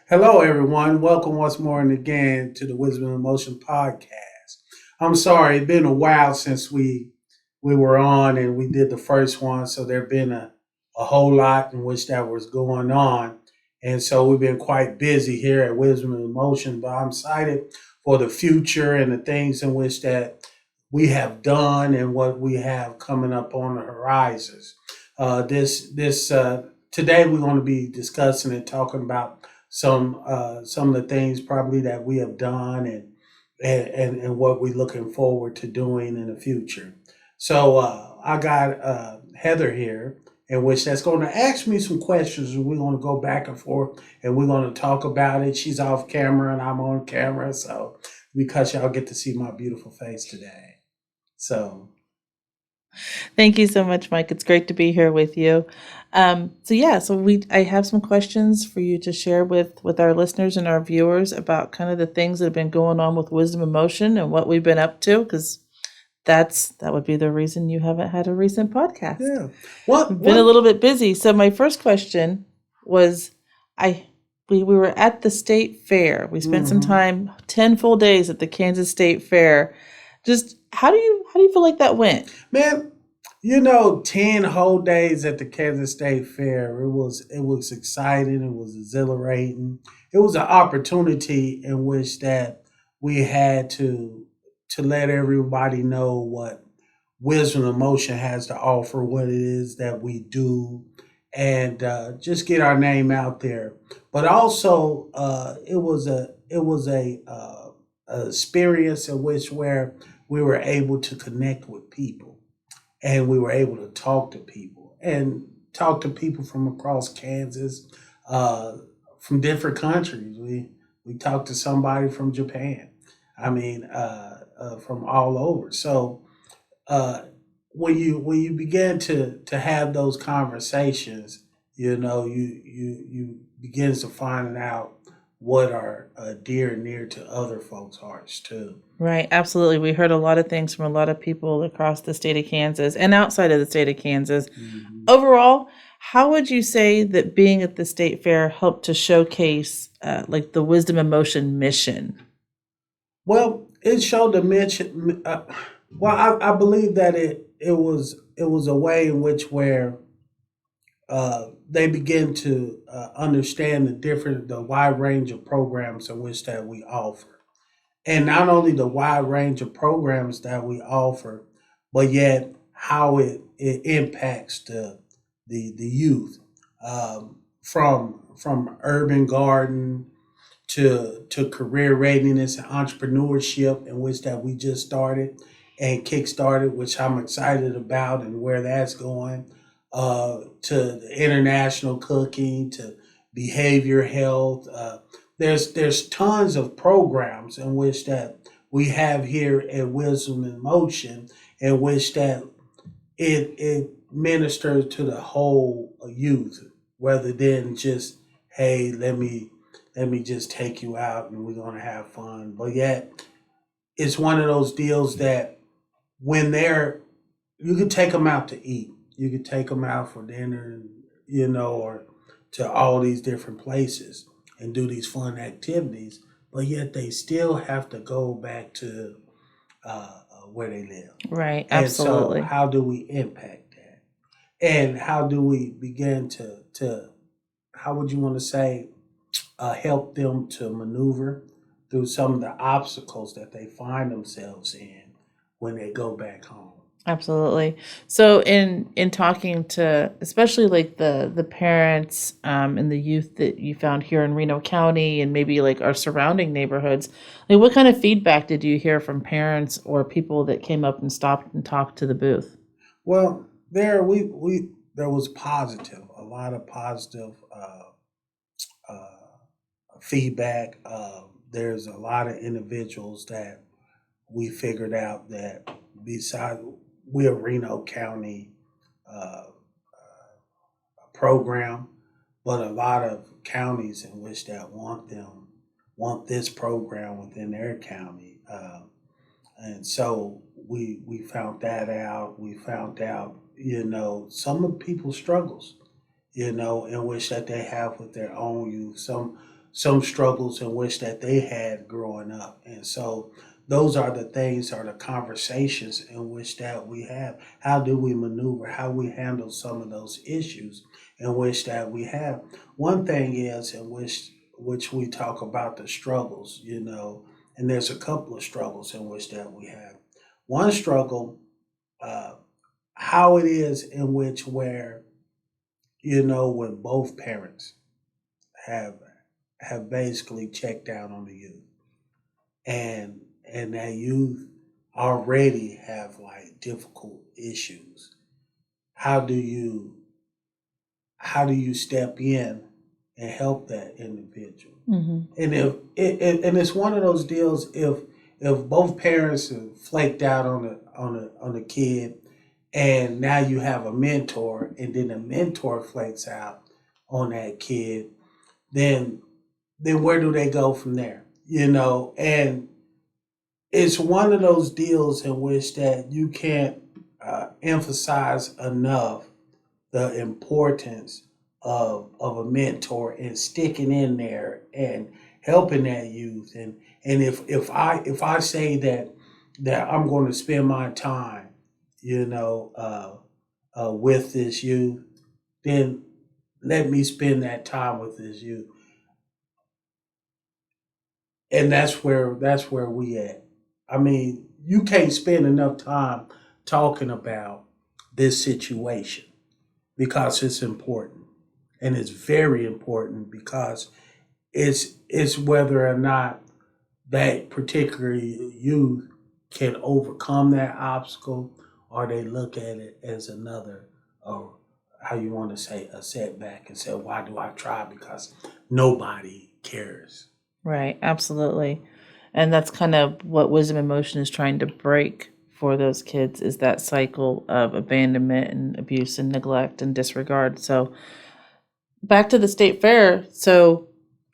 Hello, everyone. Welcome once more and again to the Wisdom and Emotion podcast. I'm sorry, it's been a while since we were on and we did the first one, so there's been a whole lot in which that was going on, and so we've been quite busy here at Wisdom and Emotion. But I'm excited for the future and the things in which that we have done and what we have coming up on the horizons. This today we're going to be discussing and talking about some of the things probably that we have done and what we're looking forward to doing in the future. So I got Heather here, in which that's going to ask me some questions, and we're going to go back and forth, and we're going to talk about it. She's off camera, and I'm on camera, so because y'all get to see my beautiful face today. So Thank you so much, Mike. It's great to be here with you. I have some questions for you to share with our listeners and our viewers about kind of the things that have been going on with Wisdom Emotion and what we've been up to, because that would be the reason you haven't had a recent podcast. yeah, what I've been a what? little bit busy. So my first question was, I we were at the state fair. We spent some hmm time, 10 full days at the Kansas State Fair. Just how do you feel like that went? Man, 10 whole days at the Kansas State Fair. It was exciting, it was exhilarating. It was an opportunity in which that we had to let everybody know what Wisdom and Motion has to offer, what it is that we do, and just get our name out there. But also, it was a experience in which where we were able to connect with people and we were able to talk to people from across Kansas, uh, from different countries. We talked to somebody from Japan. I mean, from all over. So uh, when you begin to have those conversations, you begin to find out what are dear and near to other folks' hearts too. Right, absolutely. We heard a lot of things from a lot of people across the state of Kansas and outside of the state of Kansas. Mhm. Overall, how would you say that being at the state fair helped to showcase like the Wisdom Emotion mission? Well, it showed the mention. Well, I believe that it was a way in which where they begin to understand the wide range of programs in which that we offer, and not only the wide range of programs that we offer, but yet how it impacts the youth, from urban garden to career readiness and entrepreneurship, in which that we just started and kickstarted, which I'm excited about and where that's going, to the international cooking, to behavior health. There's tons of programs in which that we have here at Wisdom in Motion, in which that it ministers to the whole youth, rather than just, hey, let me just take you out and we're gonna have fun. But yet it's one of those deals that when they're you could take them out to eat, you could take them out for dinner, or to all these different places and do these fun activities, but yet they still have to go back to where they live. Right, And so absolutely. how do we impact that, and how do we begin to how would you want to say, help them to maneuver through some of the obstacles that they find themselves in when they go back home. Absolutely. So in talking to especially like the parents and the youth that you found here in Reno County and maybe like our surrounding neighborhoods, like what kind of feedback did you hear from parents or people that came up and stopped and talked to the booth? Well, there was positive, a lot of positive feedback. There's a lot of individuals that we figured out that besides we're Reno County uh, program, but a lot of counties in which that want this program within their county, and so we found that out. We found out, some of people's struggles, in which that they have with their own youth. some struggles in which that they had growing up. And so those are the things, are the conversations in which that we have. How do we maneuver? How we handle some of those issues in which that we have? One thing is in which we talk about the struggles, and there's a couple of struggles in which that we have. One struggle, uh, how it is in which where when both parents have have basically checked out on the youth, and that youth already have like difficult issues. How do you how do you step in and help that individual? And if and it's one of those deals, if both parents have flaked out on the kid, and now you have a mentor, and then the mentor flakes out on that kid, then where do they go from there? And it's one of those deals in which that you can't emphasize enough the importance of a mentor and sticking in there and helping that youth. And if I say that I'm going to spend my time, with this youth, then let me spend that time with this youth. And that's where we at. I mean, you can't spend enough time talking about this situation because it's important, and it's very important because it's whether or not that particular youth can overcome that obstacle, or they look at it as another, or how you want to say, a setback, and say, why do I try? Because nobody cares. Right, absolutely. And that's kind of what Wisdom in Motion is trying to break for those kids, is that cycle of abandonment and abuse and neglect and disregard. So back to the state fair. So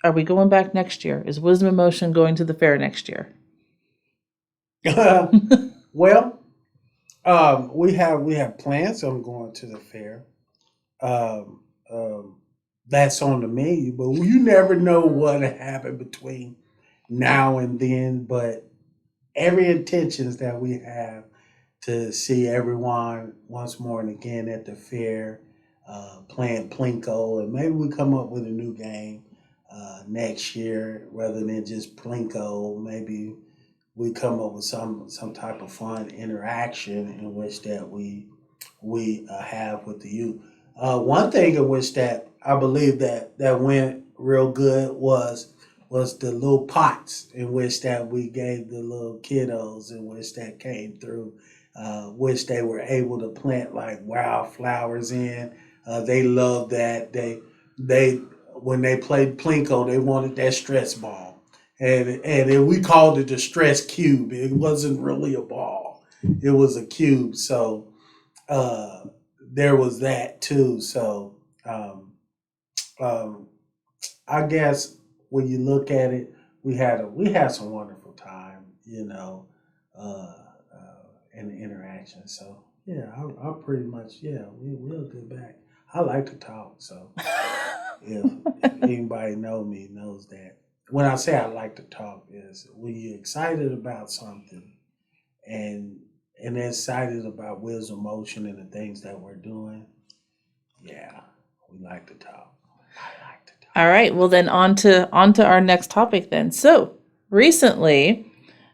are we going back next year? Is Wisdom in Motion going to the fair next year? Well, we have plans on going to the fair. Um, um, that's on the menu, but you never know what happened between now and then. But every intentions that we have to see everyone once more and again at the fair, playing Plinko, and maybe we come up with a new game next year rather than just Plinko. Maybe we come up with some type of fun interaction in which that we have with the youth. One thing in which that I believe that went real good was the little pots in which that we gave the little kiddos, in which that came through, which they were able to plant like wildflowers in. They loved that. They when they played Plinko, they wanted that stress ball, and we called it the stress cube. It wasn't really a ball; it was a cube. So uh, there was that too. So um, I guess when you look at it, we had some wonderful time, in the interaction. So yeah, I pretty much, yeah, we'll get back. I like to talk, so if anybody know me knows that. When I say I like to talk, is when you're excited about something, and excited about Wisdom Motion and the things that we're doing. Yeah, we like to talk. I like to talk. All right. Well, then on to our next topic then. So recently,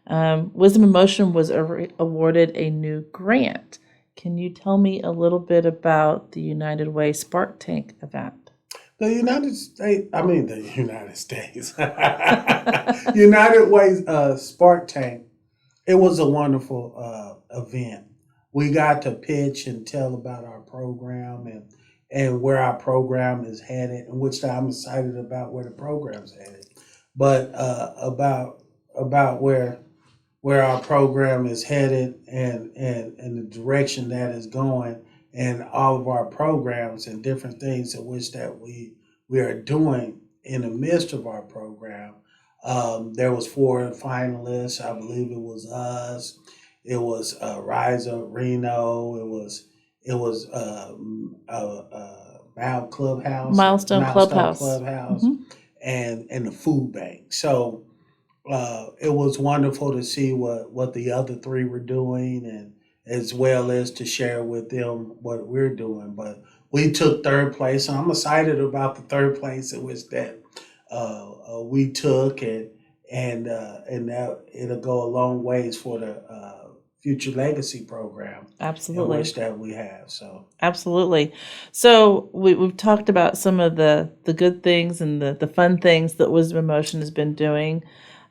Wisdom in Motion was awarded a new grant. Can you tell me a little bit about the United Way Spark Tank event? The United States, I mean the United States, United Way Spark Tank. It was a wonderful event. We got to pitch and tell about our program, and where our program is headed, and which I'm excited about where the program's headed. But about where our program is headed, and the direction that is going, and all of our programs and different things in which that we are doing in the midst of our program. There was 4 finalists. I believe it was us. It was Rise Up Reno. It was Mount Clubhouse, Milestone Clubhouse. Clubhouse, Mhm. and the food bank. So it was wonderful to see what the other three were doing, and as well as to share with them what we're doing. But we took third place, and I'm excited about the third place in which that we took, and that it'll go a long ways for the future legacy program in Absolutely. which that we have. So Absolutely. So we've talked about some of the good things and the fun things that Wisdom in Motion has been doing.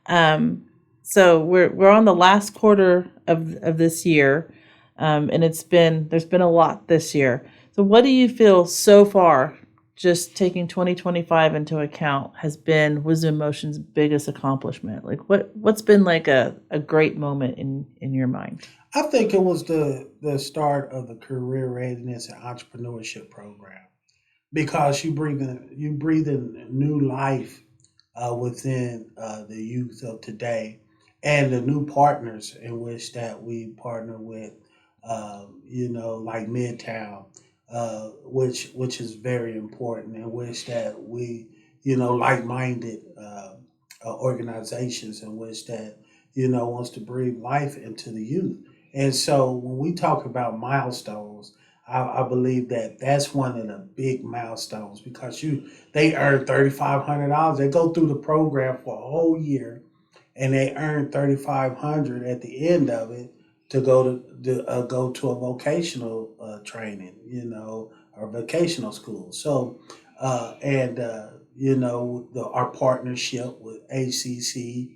Um, so we're on the last quarter of this year, and there's been a lot this year. So what do you feel so far, just taking 2025 into account, has been Wisdom in Motion's biggest accomplishment? Like what's been like a great moment in your mind? I think it was the start of the career readiness and entrepreneurship program, because you breathe in new life within the youth of today, and the new partners in which that we partner with, like Midtown, which is very important, in which that we, like-minded organizations in which that wants to breathe life into the youth. And so when we talk about milestones, I believe that that's one of the big milestones, because they earn $3,500. They go through the program for a whole year, and they earn 3,500 at the end of it to go to a vocational training, or vocational school. So, and our partnership with ACC,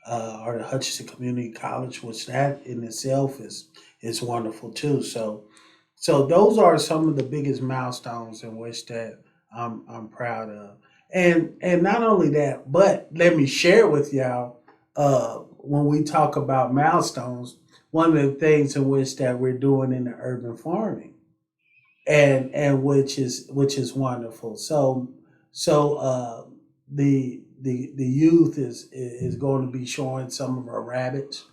or the Hutchinson Community College, which that in itself is wonderful too. So those are some of the biggest milestones in which that I'm proud of. And not only that, but let me share with y'all, when we talk about milestones, one of the things in which that we're doing in the urban farming, and which is wonderful. So the youth is going to be showing some of our rabbits,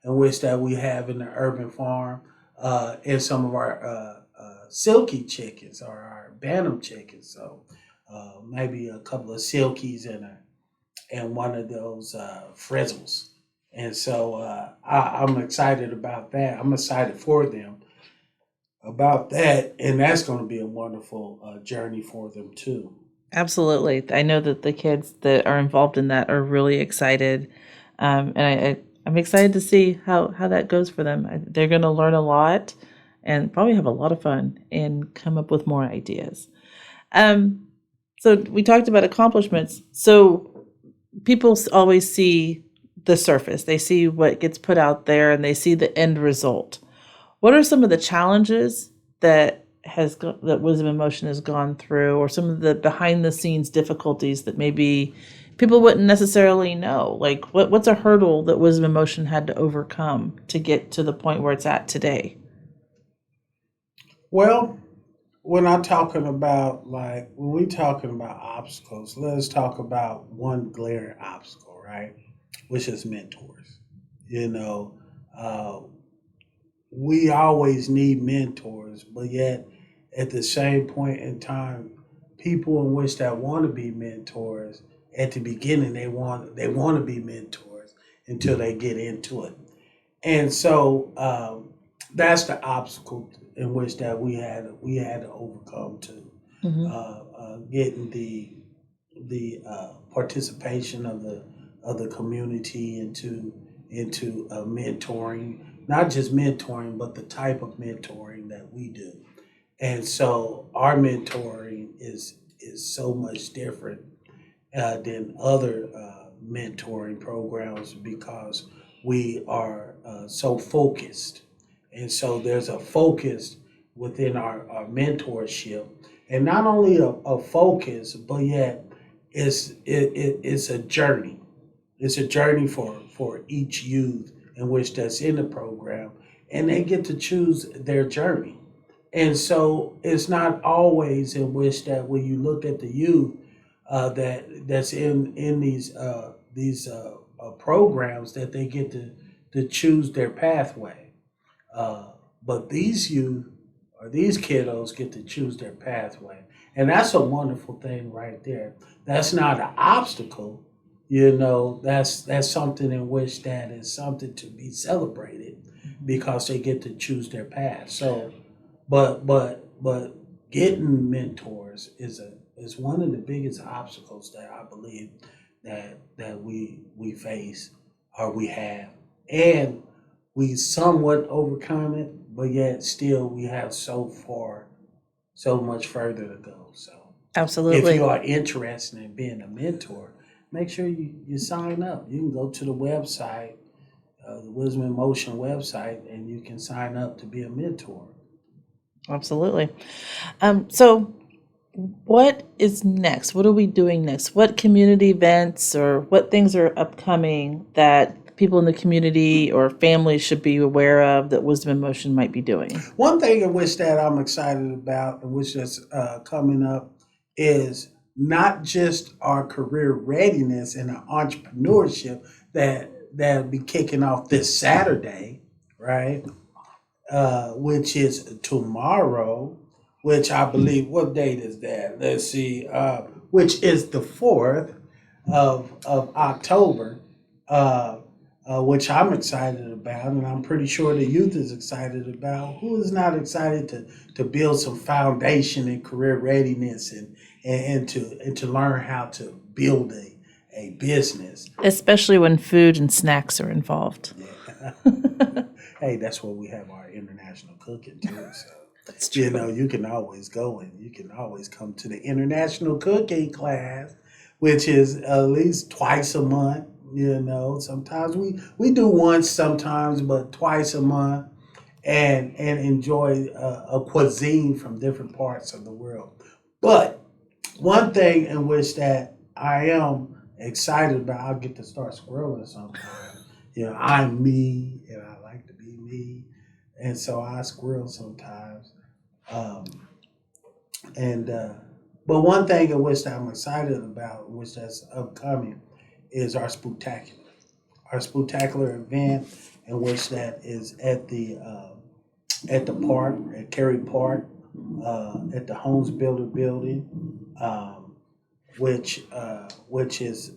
in which that we have in the urban farm, and some of our silky chickens, or our bantam chickens. So maybe a couple of silkies and one of those frizzles. And so I'm excited about that. I'm excited for them about that, and that's going to be a wonderful journey for them too. Absolutely. I know that the kids that are involved in that are really excited. I'm excited to see how that goes for them. They're going to learn a lot and probably have a lot of fun and come up with more ideas. Um, so we talked about accomplishments. So people always see the surface. They see what gets put out there and they see the end result. What are some of the challenges that Wisdom in Motion has gone through, or some of the behind the scenes difficulties that maybe people wouldn't necessarily know? Like what's a hurdle that Wisdom in Motion had to overcome to get to the point where it's at today? Well, when we talking about obstacles, let's talk about one glaring obstacle, right? Which is mentors. You know, uh, we always need mentors, but yet at the same point in time, people in which that want to be mentors, at the beginning they want to be mentors until they get into it. And so that's the obstacle in which that we had to overcome, to Hmm. getting the participation of the community into mentoring, not just mentoring, but the type of mentoring that we do. And so our mentoring is so much different than other mentoring programs, because we are so focused. And so there's a focus within our mentorship, and not only a focus, but yet it's a journey. It's a journey for each youth in which that's in the program, and they get to choose their journey. And so it's not always in which that when you look at the youth that's in these programs, that they get to choose their pathway. But these youth or these kiddos get to choose their pathway, And that's a wonderful thing right there. That's not an obstacle. That's something in which that is something to be celebrated because they get to choose their path. So, but getting mentors is one of the biggest obstacles that I believe that we face or we have, and we somewhat overcome it, but yet still we have so much further to go. So if Absolutely. you are interested in being a mentor, make sure you sign up. You can go to the website, the Wisdom in Motion website, and you can sign up to be a mentor. Absolutely. So what is next? What are we doing next? What community events or what things are upcoming that people in the community or families should be aware of that Wisdom in Motion might be doing? One thing in which that I'm excited about, and which is coming up, is not just our career readiness and our entrepreneurship that'll be kicking off this Saturday, right? Which is tomorrow, which I believe, what date is that? Let's see, which is the 4th of October, uh, which I'm excited about, and I'm pretty sure the youth is excited about. Who is not excited to build some foundation in career readiness and to learn how to build a business? Especially when food and snacks are involved. Yeah. Hey, that's where we have our international cooking too. So That's true. you can always go and you can always come to the international cooking class, which is at least twice a month. Sometimes we do once, sometimes, but twice a month, and enjoy a cuisine from different parts of the world. But one thing in which that I am excited about, I'll get to start scrolling sometime. I'm me, and I like to be me, and so I squirrel sometimes. Um, and but one thing in which I'm excited about, which that's upcoming, is our spectacular, event, in which that is at the park at Cary Park, at the Homes Builder Building, which is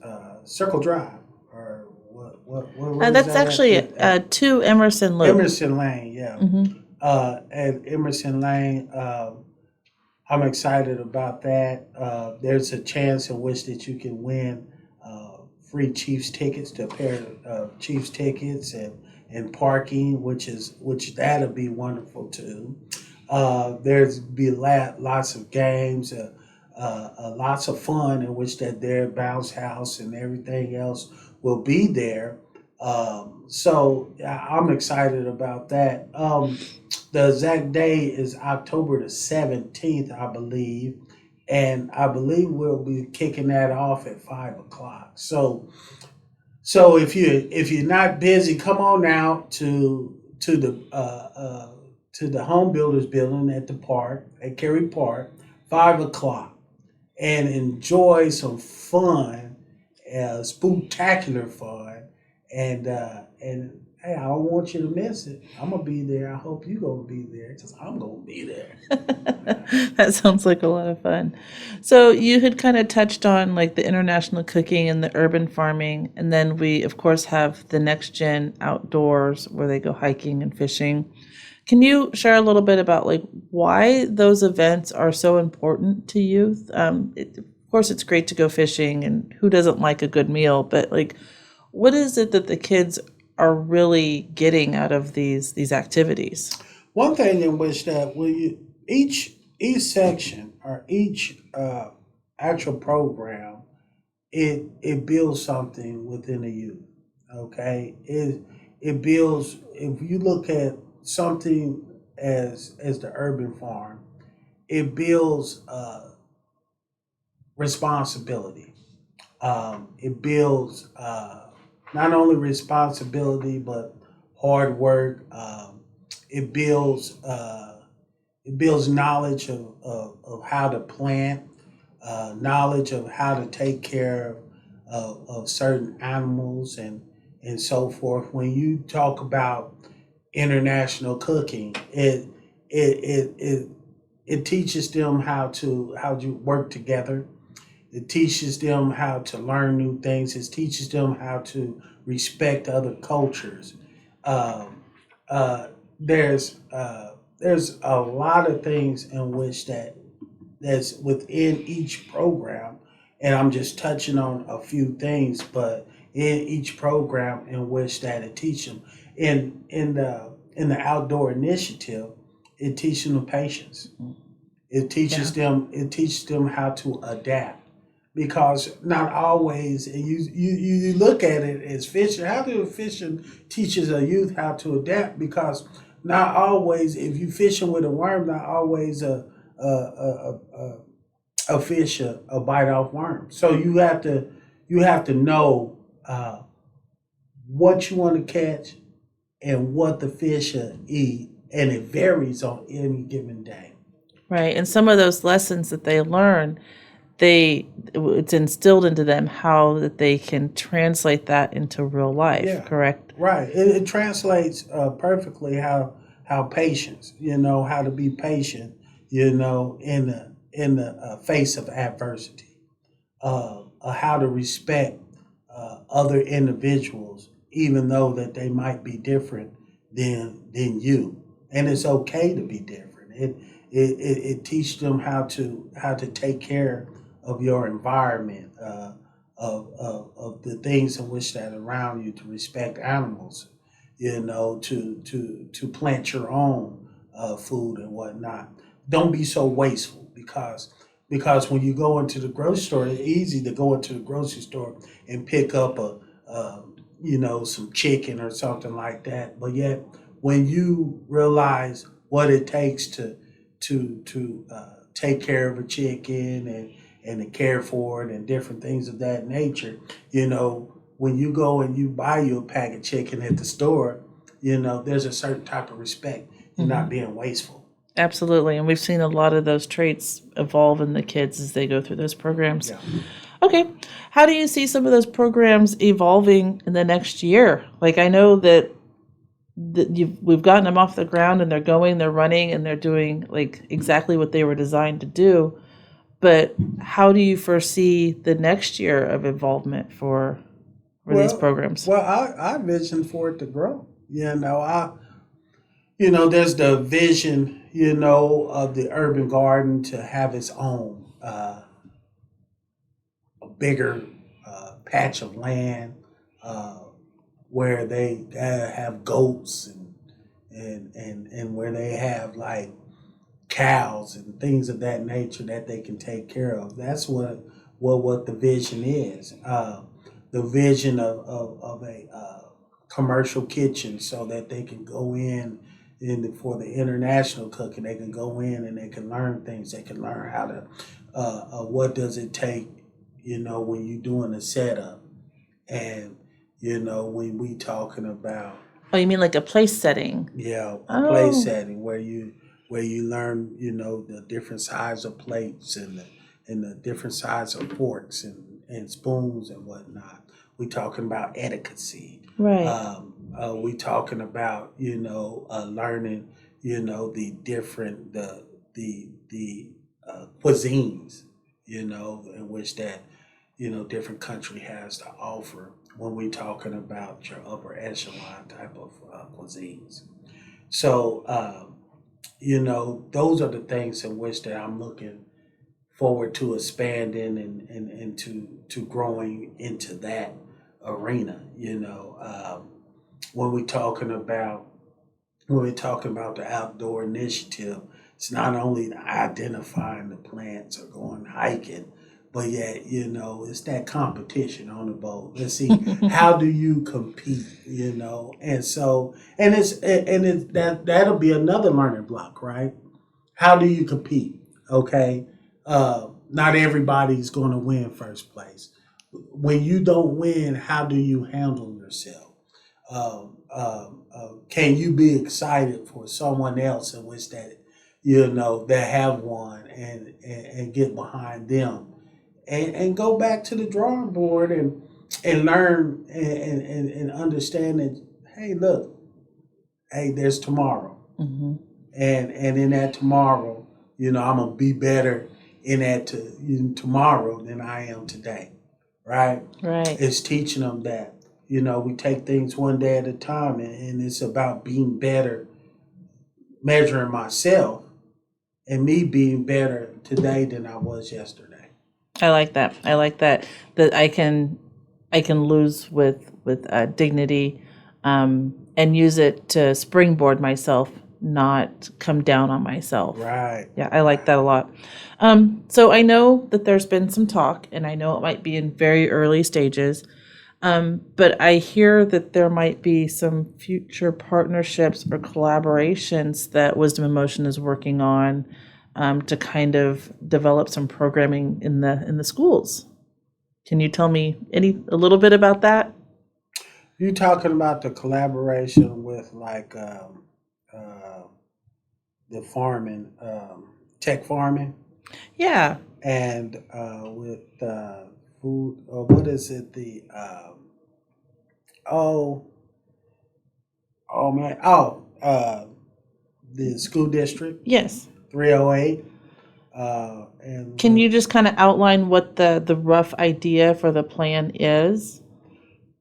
Circle Drive, or what is That's that actually at 2 Emerson Loop. Emerson Lane? Yeah, Hmm. at Emerson Lane. I'm excited about that. There's a chance in which that you can win free Chiefs tickets, to a pair of Chiefs tickets, and parking, which that'll be wonderful too. There's be lots of games, lots of fun in which that their bounce house and everything else will be there. So I'm excited about that. The exact day is October the 17th, I believe, and I believe we'll be kicking that off at 5 o'clock. So if you're not busy, come on out to the Home Builders Building at the park at Cary Park, 5 o'clock, and enjoy some fun, spectacular fun, and hey, I don't want you to miss it. I'm gonna be there. I hope you gonna be there because I'm gonna be there. That sounds like a lot of fun. So you had kind of touched on like the international cooking and the urban farming, and then we of course have the next gen outdoors where they go hiking and fishing. Can you share a little bit about like why those events are so important to youth? Of course, it's great to go fishing, and who doesn't like a good meal? But like, what is it that the kids are really getting out of these activities? One thing in which that each section or each actual program, it builds something within the youth. Okay, it builds. If you look at something as the urban farm, it builds responsibility. It builds not only responsibility but hard work. It builds it builds knowledge of how to plant, knowledge of how to take care of certain animals and so forth. When you talk about international cooking, it it teaches them how to work together. It teaches them how to learn new things. It teaches them how to respect other cultures. Um, there's a lot of things in which that's within each program, and I'm just touching on a few things, but in each program in which that it teaches them in the outdoor initiative, it teaches them patience. Yeah. It teaches them how to adapt because not always and you look at it as fishing. How do fishing teaches a youth how to adapt? Because not always if you fishing with a worm, not always a fish a bite off worm. So you have to know what you want to catch and what the fish eat, and it varies on any given day. Right. And some of those lessons that they learn, it's instilled into them how that they can translate that into real life, Yeah, correct? right. It translates perfectly how patience, how to be patient, in the face of adversity, how to respect other individuals, even though that they might be different than you, and it's okay to be different. It teaches them how to take care of your environment, of the things in which that around you, to respect animals, to plant your own food and whatnot. Don't be so wasteful because when you go into the grocery store, it's easy to go into the grocery store and pick up some chicken or something like that. But yet, when you realize what it takes to take care of a chicken and to care for it and different things of that nature, when you go and you buy you a pack of chicken at the store, there's a certain type of respect. You're not being wasteful. Absolutely. And we've seen a lot of those traits evolve in the kids as they go through those programs. Yeah. Okay. How do you see some of those programs evolving in the next year? Like, I know that we've gotten them off the ground and they're running, and they're doing like exactly what they were designed to do. But how do you foresee the next year of involvement for these programs? Well, I vision for it to grow. There's the vision, of the urban garden to have its own a bigger patch of land uh, where they have goats and where they have like cows and things of that nature that they can take care of. That's what the vision is. The vision of a commercial kitchen so that they can go for the international cooking. They can go in and they can learn things. They can learn how to what does it take, when you're doing a setup, and when we talking about Oh, you mean like a place setting? a place Oh, setting where you learn the different size of plates and the different size of forks and spoons and whatnot. We talking about etiquette. right. We talking about learning the different the cuisines in which that different country has to offer when we talking about your upper echelon type of cuisines. So, those are the things in which that I'm looking forward to expanding and to growing into that arena. When we talking about when we're talking about the outdoor initiative, it's not only identifying the plants or going hiking, but yet, it's that competition on the boat. Let's see, how do you compete, And so, and that'll be another learning block, right? How do you compete? Okay. Not everybody's going to win first place. When you don't win, how do you handle yourself? Can you be excited for someone else in which that have won and get behind them and go back to the drawing board and learn and understand that, hey, look, hey, there's tomorrow, Hmm. and in that tomorrow, I'm gonna be better in that tomorrow than I am today, right? Right. It's teaching them that we take things one day at a time, and it's about being better, measuring myself, and me being better today than I was yesterday. I like that. I like that. That I can lose with dignity, and use it to springboard myself, not come down on myself. Right. Yeah, I like that a lot. So I know that there's been some talk, and I know it might be in very early stages, but I hear that there might be some future partnerships or collaborations that Wisdom in Motion is working on, to kind of develop some programming in the schools. Can you tell me a little bit about that? You talking about the collaboration with like uh, the farming, tech farming, Yeah. and with food. What is it? Oh oh man the school district Yes. 308. And Can you just kind of outline what the rough idea for the plan is?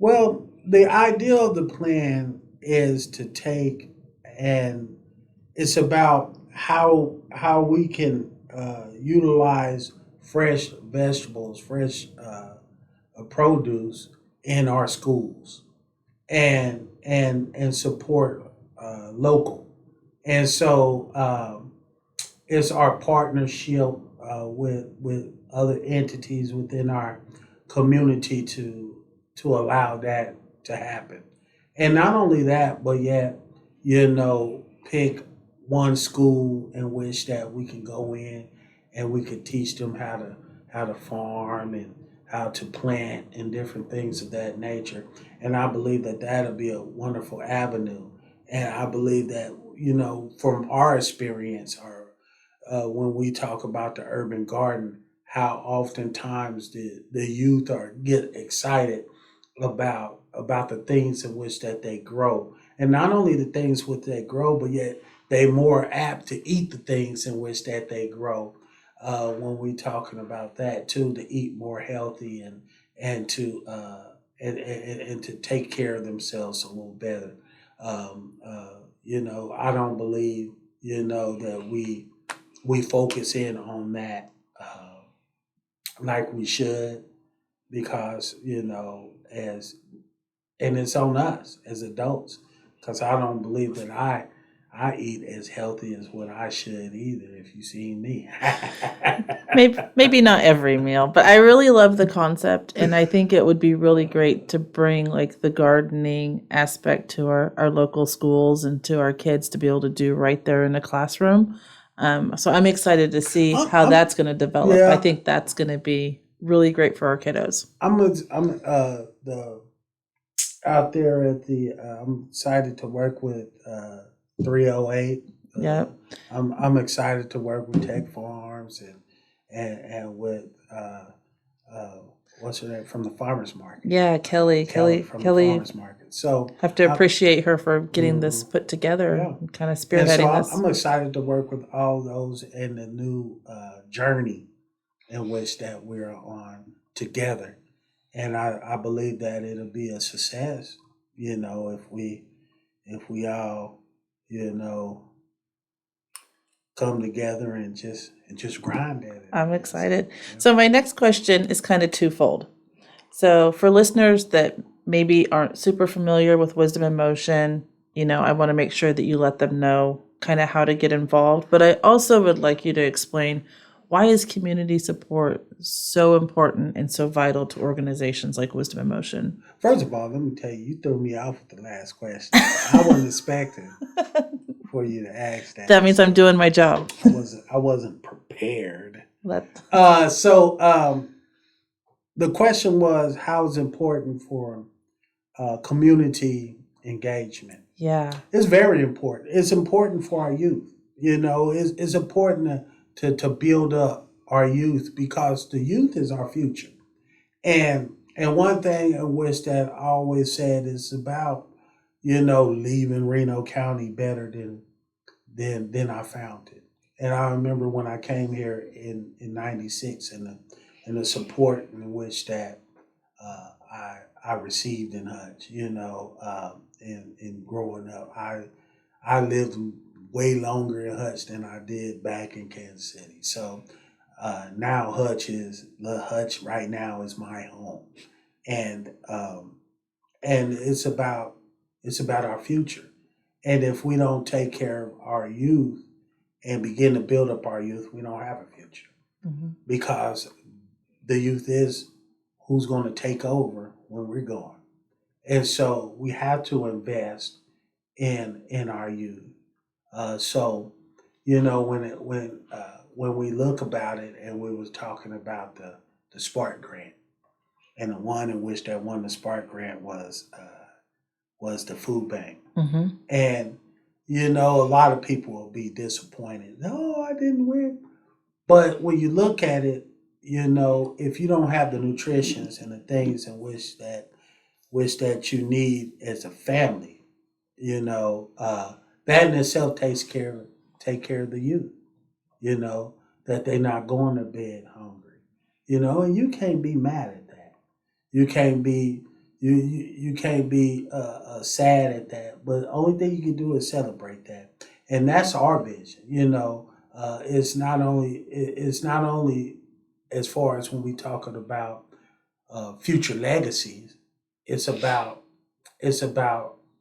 well, the idea of the plan is to take, and it's about how we can utilize fresh vegetables, fresh produce in our schools, and support local. And so it's our partnership with other entities within our community to allow that to happen. And not only that, but yet, pick one school in which that we can go in and we could teach them how to farm and how to plant and different things of that nature. And I believe that that'll be a wonderful avenue. And I believe that, from our experience, or when we talk about the urban garden, how oftentimes the youth are get excited about the things in which that they grow, and not only the things which they grow, but yet they more apt to eat the things in which that they grow. When we talking about that too, to eat more healthy and to and to take care of themselves a little better. I don't believe that we focus in on that like we should, because as and it's on us as adults, because I don't believe that I eat as healthy as what I should either. If you seen me. Maybe not every meal, but I really love the concept, and I think it would be really great to bring like the gardening aspect to our local schools and to our kids to be able to do right there in the classroom. So I'm excited to see how that's going to develop. I Yeah, think that's going to be really great for our kiddos. I'm the out there at the. I'm excited to work with 308. Uh, Yeah. I'm excited to work with Tech Farms and with uh, what's her name from the farmers market. Yeah, Kelly. Kelly from the Kelly. farmers market. So Have to I, appreciate her for getting this mhm, put together yeah, and kind of and so spearheading this. I'm excited to work with all those in the new journey in which that we're on together. And I believe that it'll be a success, if we all, you know, come together and just grind at it, I'm I guess. excited. Yeah. So my next question is kind of twofold. So for listeners that maybe aren't super familiar with Wisdom in Motion, I want to make sure that you let them know kind of how to get involved. But I also would like you to explain, why is community support so important and so vital to organizations like Wisdom in Motion? First of all, let me tell you, you threw me off with the last question. I wasn't expecting for you to ask that. That means I'm So doing my job. I wasn't prepared. Let- So the question was, how is important for community engagement? yeah. It's very important. It's important for our youth. It's important to build up our youth, because the youth is our future. And one thing in which that I always said is about, leaving Reno County better than I found it. And I remember when I came here in '96 and the support in which that I received in Hutch, in growing up. I lived way longer in Hutch than I did back in Kansas City. So now Hutch right now is my home, and it's about our future. And if we don't take care of our youth and begin to build up our youth, we don't have a future Mm-hmm. because the youth is who's going to take over when we're gone. And so we have to invest in our youth. So when we look about it, and we was talking about the Spark Grant, and the one in which that won the Spark Grant was the food bank. Mm-hmm. And a lot of people will be disappointed. No, I didn't win. But when you look at it, if you don't have the nutritions and the things in which that you need as a family, that in itself take care of the youth. That they're not going to bed hungry. And you can't be mad at that. You can't be you can't be sad at that. But the only thing you can do is celebrate that, and that's our vision. It's not only as far as when we talking about future legacies. It's about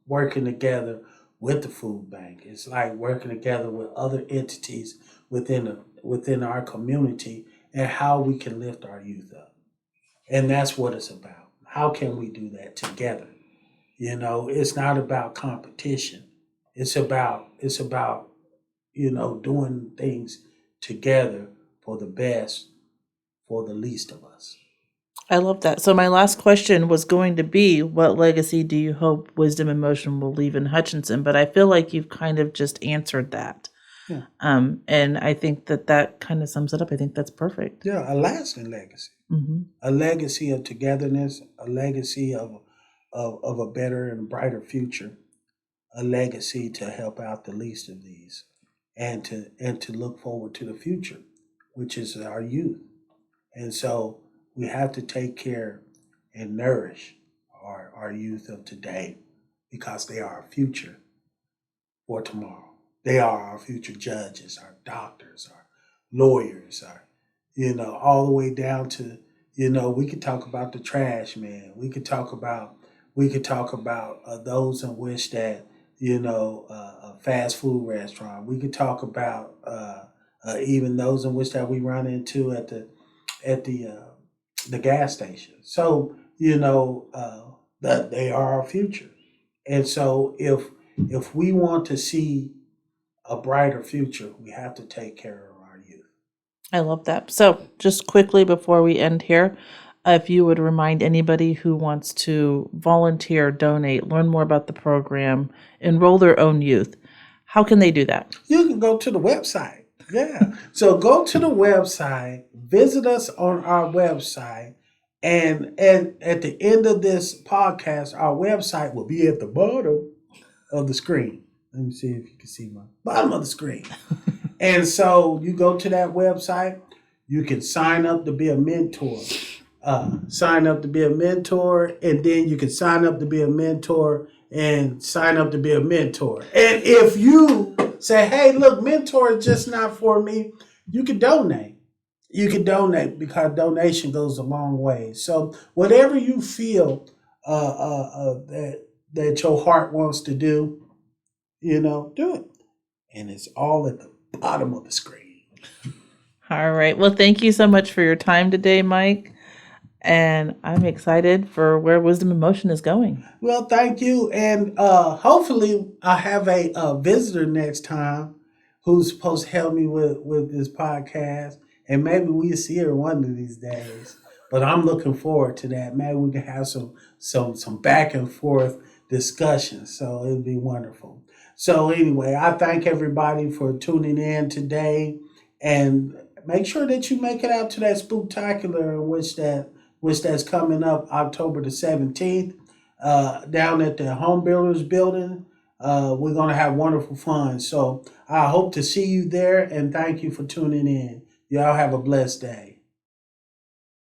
working together with the food bank. It's like working together with other entities within our community, and how we can lift our youth up. And that's what it's about. How can we do that together? It's not about competition. It's about doing things together for the best for the least of us. I love that. So my last question was going to be, what legacy do you hope Wisdom in Motion will leave in Hutchinson? But I feel like you've kind of just answered that. Yeah. And I think that kind of sums it up. I think that's perfect. Yeah, a lasting legacy. Mm-hmm. A legacy of togetherness, a legacy of a better and brighter future, a legacy to help out the least of these, and to look forward to the future, which is our youth. And so we have to take care and nourish our youth of today, because they are our future for tomorrow. They are our future judges, our doctors, our lawyers, all the way down to, we could talk about the trash man. We could talk about those in which that, a fast food restaurant. We could talk about even those in which that we run into at the gas station. So that they are our future. And so if we want to see a brighter future, we have to take care of our youth. I love that. So just quickly before we end here, if you would remind anybody who wants to volunteer, donate, learn more about the program, enroll their own youth, how can they do that? You can go to the website. Yeah. So go to the website, visit us on our website, and at the end of this podcast, our website will be at the bottom of the screen. Let me see if you can see my bottom of the screen. And so you go to that website, you can sign up to be a mentor. Sign up to be a mentor, and then you can sign up to be a mentor and sign up to be a mentor. And if you say, hey, look, mentor is just not for me, you can donate. You can donate, because donation goes a long way. So whatever you feel that your heart wants to do, do it. And it's all at the bottom of the screen. All right. Well, thank you so much for your time today, Mike. And I'm excited for where Wisdom in Motion is going. Well, thank you. And hopefully I have a visitor next time who's supposed to help me with this podcast. And maybe we'll see her one of these days. But I'm looking forward to that. Maybe we can have some back and forth discussions. So it'll be wonderful. So anyway, I thank everybody for tuning in today. And make sure that you make it out to that spooktacular which that's coming up October the 17th, down at the Home Builders Building. We're going to have wonderful fun. So I hope to see you there, and thank you for tuning in. Y'all have a blessed day.